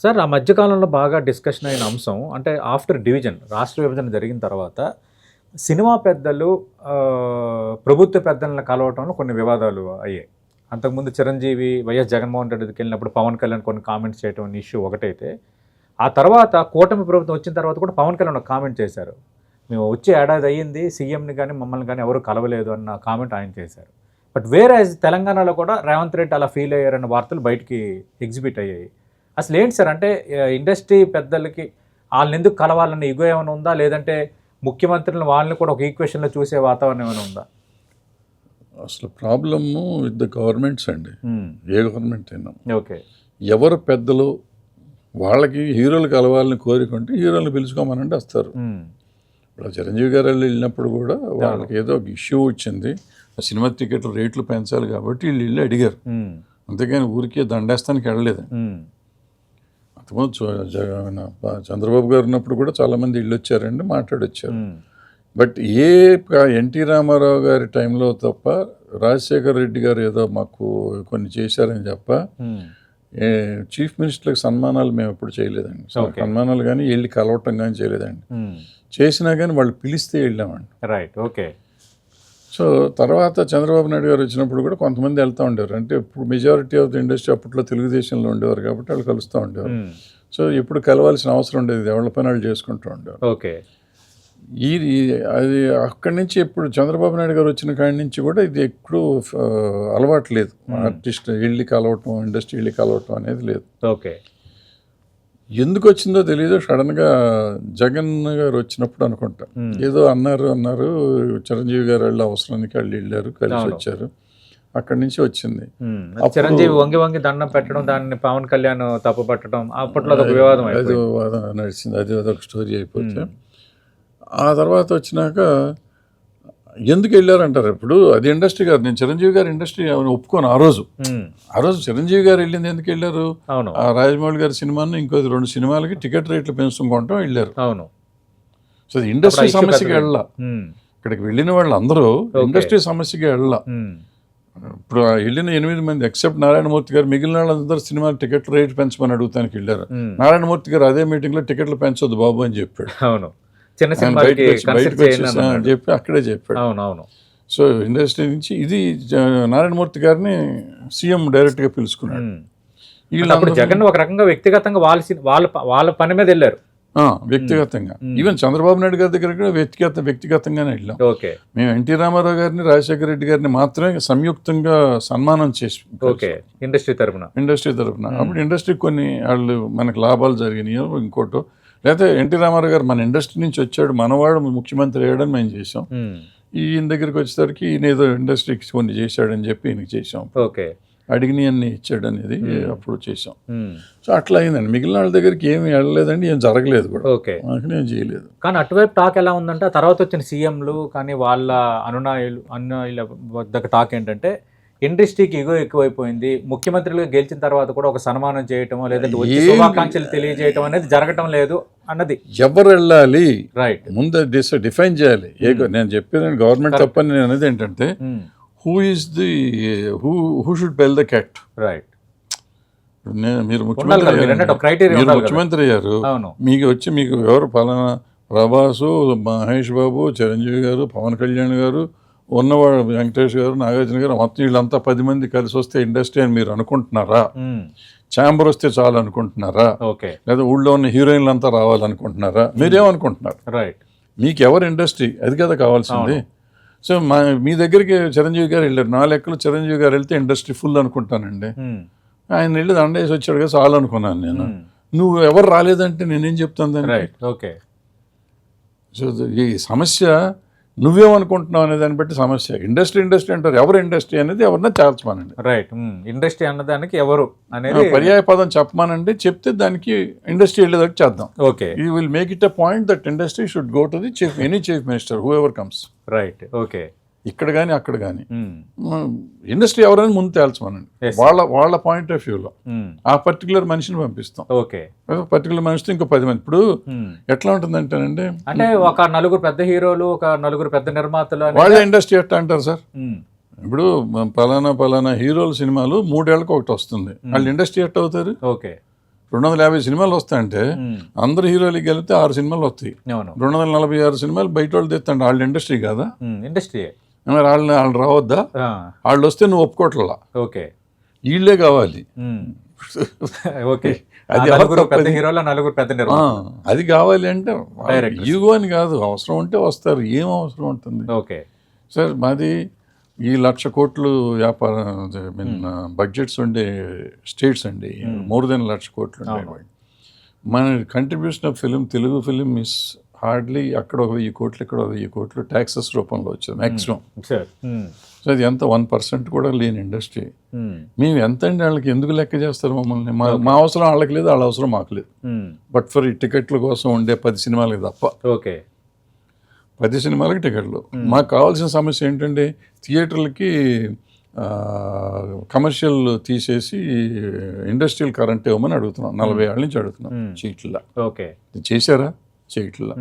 Sir ఆ మధ్యకాలంలో బాగా డిస్కషన్ అయిన అంశం అంటే ఆఫ్టర్ డివిజన్ రాష్ట్ర విభజన జరిగిన తర్వాత సినిమా పెద్దలు ప్రభుత్వ పెద్దలను కలవటంలో కొన్ని వివాదాలు అయ్యాయి. అంతకుముందు చిరంజీవి వైఎస్ జగన్మోహన్ రెడ్డి దగ్గరికి వెళ్ళినప్పుడు పవన్ కళ్యాణ్ కొన్ని కామెంట్స్ చేయడం అనే ఇష్యూ ఒకటైతే, ఆ తర్వాత కూటమి ప్రభుత్వం వచ్చిన తర్వాత కూడా పవన్ కళ్యాణ్ ఒక కామెంట్ చేశారు. మేము వచ్చే ఏడాది అయ్యింది, సీఎంని కానీ మమ్మల్ని కానీ ఎవరు కలవలేదు అన్న కామెంట్ ఆయన చేశారు. బట్ వేరే తెలంగాణలో కూడా రేవంత్ రెడ్డి అలా ఫీల్ అయ్యారన్న వార్తలు బయటికి ఎగ్జిబిట్ అయ్యాయి. అసలు ఏంటి సార్, అంటే ఇండస్ట్రీ పెద్దలకి వాళ్ళని ఎందుకు కలవాలన్న ఇగో ఏమైనా ఉందా, లేదంటే ముఖ్యమంత్రులను వాళ్ళని కూడా ఒక ఈక్వేషన్లో చూసే వాతావరణం ఏమైనా ఉందా? అసలు ప్రాబ్లము విత్ ద గవర్నమెంట్స్ అండి. ఏ గవర్నమెంట్ అయినా ఓకే, ఎవరు పెద్దలు వాళ్ళకి హీరోలు కలవాలని కోరుకుంటే హీరోలను పిలుచుకోమనండి వస్తారు. ఇప్పుడు చిరంజీవి గారు వెళ్ళినప్పుడు కూడా వాళ్ళకి ఏదో ఒక ఇష్యూ వచ్చింది, సినిమా టికెట్ల రేట్లు పెంచాలి కాబట్టి వీళ్ళు వెళ్ళి అడిగారు. అంతేగాని ఊరికే దండేస్తానికి వెళ్ళలేదు. అంతకుముందు చంద్రబాబు గారు ఉన్నప్పుడు కూడా చాలామంది ఇళ్ళు వచ్చారండి, మాట్లాడొచ్చారు. బట్ ఎన్టీ రామారావు గారి టైంలో తప్ప రాజశేఖర్ రెడ్డి గారు ఏదో మాకు కొన్ని చేశారని తప్ప చీఫ్ మినిస్టర్లకు సన్మానాలు మేము ఎప్పుడు చేయలేదండి. సన్మానాలు కానీ వెళ్ళి కలవటం కానీ చేయలేదండి. చేసినా కానీ వాళ్ళు పిలిస్తే వెళ్ళామండి. Right, okay. సో తర్వాత చంద్రబాబు నాయుడు గారు వచ్చినప్పుడు కూడా కొంతమంది వెళ్తూ ఉండేవారు. అంటే ఇప్పుడు మెజారిటీ ఆఫ్ ద ఇండస్ట్రీ అప్పట్లో తెలుగుదేశంలో ఉండేవారు కాబట్టి వాళ్ళు కలుస్తూ ఉండేవారు. సో ఎప్పుడు కలవాల్సిన అవసరం ఉండేది, ఎవరి పని వాళ్ళు చేసుకుంటూ ఉండేవారు. ఓకే, అది అక్కడి నుంచి ఇప్పుడు చంద్రబాబు నాయుడు గారు వచ్చిన కాడి నుంచి కూడా ఇది ఎప్పుడు అలవాటు లేదు. ఆర్టిస్ట్ వెళ్ళి కలవటం, ఇండస్ట్రీ వెళ్ళి కలవటం అనేది లేదు. ఓకే, ఎందుకు వచ్చిందో తెలియదు. సడన్గా జగన్ గారు వచ్చినప్పుడు అనుకుంటా ఏదో అన్నారు చిరంజీవి గారు వెళ్ళి అవసరానికి వాళ్ళు వెళ్ళారు, కలిసి వచ్చారు, అక్కడి నుంచి వచ్చింది. చిరంజీవి వంగి వంగి దండం పెట్టడం, దాన్ని పవన్ కళ్యాణ్ తప్పు పట్టడం, అప్పట్లో ఒక వివాదం నడిచింది. అది అదొక స్టోరీ అయిపోతే ఆ తర్వాత వచ్చినాక ఎందుకు వెళ్ళారంటారు. ఇప్పుడు అది ఇండస్ట్రీ కాదు. నేను చిరంజీవి గారి ఇండస్ట్రీ ఒప్పుకోను. ఆ రోజు చిరంజీవి గారు వెళ్ళింది ఎందుకు వెళ్ళారు, ఆ రాజమౌళి గారి సినిమాను ఇంకో 2 సినిమాలకి టికెట్ రేట్లు పెంచుకుంటాం వెళ్ళారు. అవును. సో ఇండస్ట్రీ సమస్యకి వెళ్ళా. ఇక్కడికి వెళ్ళిన వాళ్ళు అందరూ ఇండస్ట్రీ సమస్యకి వెళ్ళా. ఇప్పుడు వెళ్ళిన 8 మంది ఎక్సెప్ట్ నారాయణమూర్తి గారు, మిగిలిన వాళ్ళందరూ సినిమా టికెట్ రేట్ పెంచమని అడుగుతానికి వెళ్ళారు. నారాయణమూర్తి గారు అదే మీటింగ్లో టికెట్లు పెంచొద్దు బాబు అని చెప్పాడు. అవును, చిన్న సినిమా చెప్పి అక్కడే చెప్పాడు. అవునవును. సో ఇండస్ట్రీ నుంచి ఇది నారాయణమూర్తి గారిని సీఎం డైరెక్ట్గా పిలుచుకున్నాడు. వీళ్ళు జగన్ ఒక రకంగా వ్యక్తిగతంగా వాళ్ళ పని మీద వెళ్ళారు. వ్యక్తిగతంగా ఈవెన్ చంద్రబాబు నాయుడు గారి దగ్గర కూడా వ్యక్తిగతంగానే వెళ్ళాం. మేము ఎన్టీ రామారావు గారిని, రాజశేఖర రెడ్డి గారిని మాత్రమే సంయుక్తంగా సన్మానం చేసి ఇండస్ట్రీ తరఫున. అప్పుడు ఇండస్ట్రీ కొన్ని వాళ్ళు మనకు లాభాలు జరిగినాయో ఇంకోటో, లేకపోతే ఎన్టీ రామారావు గారు మన ఇండస్ట్రీ నుంచి వచ్చాడు, మనవాడు ముఖ్యమంత్రి అయ్యాడని మేము చేసాం. ఈయన దగ్గరికి వచ్చేసరికి ఈయన ఏదో ఇండస్ట్రీకి కొన్ని చేశాడని చెప్పి ఈయనకి చేసాం. అడిగినవి అన్ని ఇచ్చాడు అనేది అప్పుడు చేసాం. సో అట్లా అయిందండి. మిగిలిన వాళ్ళ దగ్గరికి ఏమి వెళ్ళలేదండి, ఏం జరగలేదు కూడా. నేను చేయలేదు. కానీ అటువైపు టాక్ ఎలా ఉందంటే, తర్వాత వచ్చిన సీఎంలు కానీ వాళ్ళ అనునాయుల వద్ద టాక్ ఏంటంటే ఇండస్ట్రీకి ఇగో ఎక్కువైపోయింది, ముఖ్యమంత్రులుగా గెలిచిన తర్వాత కూడా ఒక సన్మానం చేయటమో లేదంటే శుభాకాంక్షలు తెలియజేయటం అనేది జరగటం లేదు అన్నది. ఎవరు వెళ్ళాలి, రైట్, ముందు డిఫైన్ చేయాలి. నేను చెప్పేది గవర్నమెంట్ తప్పని నేను అనేది ఏంటంటే who should bell the cat. Right, మీరు ముఖ్యమంత్రి అయ్యారు, మీకు ఎవరు పలానా ప్రభాసు, మహేష్ బాబు, చిరంజీవి గారు, పవన్ కళ్యాణ్ గారు, ఉన్నవాడు వెంకటేష్ గారు, నాగార్జున గారు, మొత్తం వీళ్ళంతా 10 మంది కలిసి వస్తే ఇండస్ట్రీ అని మీరు అనుకుంటున్నారా? ఛాంబర్ వస్తే చాలు అనుకుంటున్నారా? లేదా ఊళ్ళో ఉన్న హీరోయిన్లు అంతా రావాలనుకుంటున్నారా? మీరేమనుకుంటున్నారు? రైట్, మీకు ఎవరు ఇండస్ట్రీ, అది కదా కావాల్సింది. సో మీ దగ్గరికి చిరంజీవి గారు వెళ్ళారు, నా లెక్కలు చిరంజీవి గారు వెళ్తే ఇండస్ట్రీ ఫుల్ అనుకుంటానండి. ఆయన వెళ్ళి దండేసి వచ్చాడు కదా చాలు అనుకున్నాను నేను. నువ్వు ఎవరు రాలేదంటే నేనేం చెప్తాను దాన్ని? Right, okay. సో ఈ సమస్య నువ్వేమనుకుంటున్నావు అనే దాన్ని బట్టి సమస్య. ఇండస్ట్రీ అంటారు, ఎవరు ఇండస్ట్రీ అనేది ఎవరన్నా చేర్చమానండి. రైట్, ఇండస్ట్రీ అన్నదానికి ఎవరు అనేది పర్యాయ పదం చెప్పమానండి, చెప్తే దానికి ఇండస్ట్రీ వెళ్ళేదాకా చేద్దాం. Okay, you will make it a point that industry should go to the any chief minister who ever comes. Right, okay. ఇక్కడ కానీ అక్కడ కానీ ఇండస్ట్రీ ఎవరైనా ముందు తేల్చమనండి. వాళ్ళ పాయింట్ ఆఫ్ వ్యూలో ఆ పర్టికులర్ మనిషిని పంపిస్తాం. ఓకే, పర్టికులర్ మనిషితో ఇంకో 10 మంది. ఇప్పుడు ఎట్లా ఉంటుందంటేనండి, అంటే ఒక 4 పెద్ద హీరోలు, ఒక 4 పెద్ద నిర్మాతలు, వాళ్ళ ఇండస్ట్రీ ఎట్లా అంటారు సార్? ఇప్పుడు పలానా హీరోల సినిమాలు 3 ఏళ్ళకి ఒకటి వస్తుంది, వాళ్ళు ఇండస్ట్రీ ఎట్లా అవుతారు? ఓకే, 250 సినిమాలు వస్తాయంటే అందరు హీరోలకి గెలిపితే 6 సినిమాలు వస్తాయి. అవును 246 సినిమాలు బయట వాళ్ళు తెస్తాండి. వాళ్ళ ఇండస్ట్రీ కాదా? ఇండస్ట్రీ. మరి వాళ్ళు రావద్దా? వాళ్ళు వస్తే నువ్వు ఒప్పుకోవట్లా, ఓకే వీళ్ళే కావాలి. ఓకే అది నలుగురు పెద్ద హీరోల నలుగురు పెద్ద నిర్మాత అది కావాలి అంటే ఈగో అని కాదు, అవసరం ఉంటే వస్తారు. ఏం అవసరం ఉంటుంది? ఓకే సార్ మాది ఈ 1,00,000 కోట్లు వ్యాపారం బడ్జెట్స్ ఉండే స్టేట్స్ అండి, మోర్ దెన్ 1,00,000 కోట్లు ఉండేవాడి. మన contribution of film, Telugu film is hardly అక్కడ 1,000 కోట్లు, ఇక్కడ 1,000 కోట్లు ట్యాక్సెస్ రూపంలో వచ్చేది మ్యాక్సిమం. సో అది ఎంత 1% కూడా లేని ఇండస్ట్రీ. మేము ఎంత అండి వాళ్ళకి ఎందుకు లెక్క చేస్తారు మమ్మల్ని? మా అవసరం వాళ్ళకి లేదు, వాళ్ళ అవసరం మాకు లేదు. బట్ ఫర్ ఈ టికెట్ల కోసం ఉండే 10 సినిమాలకి తప్ప. ఓకే 10 సినిమాలకి టికెట్లు. మాకు కావాల్సిన సమస్య ఏంటంటే థియేటర్లకి కమర్షియల్ తీసేసి ఇండస్ట్రియల్ కరెంట్ ఇవ్వమని అడుగుతున్నాం. 40 ఏళ్ళ నుంచి అడుగుతున్నాం. చేయట్లా. ఓకే చేశారా? చేయట్లా.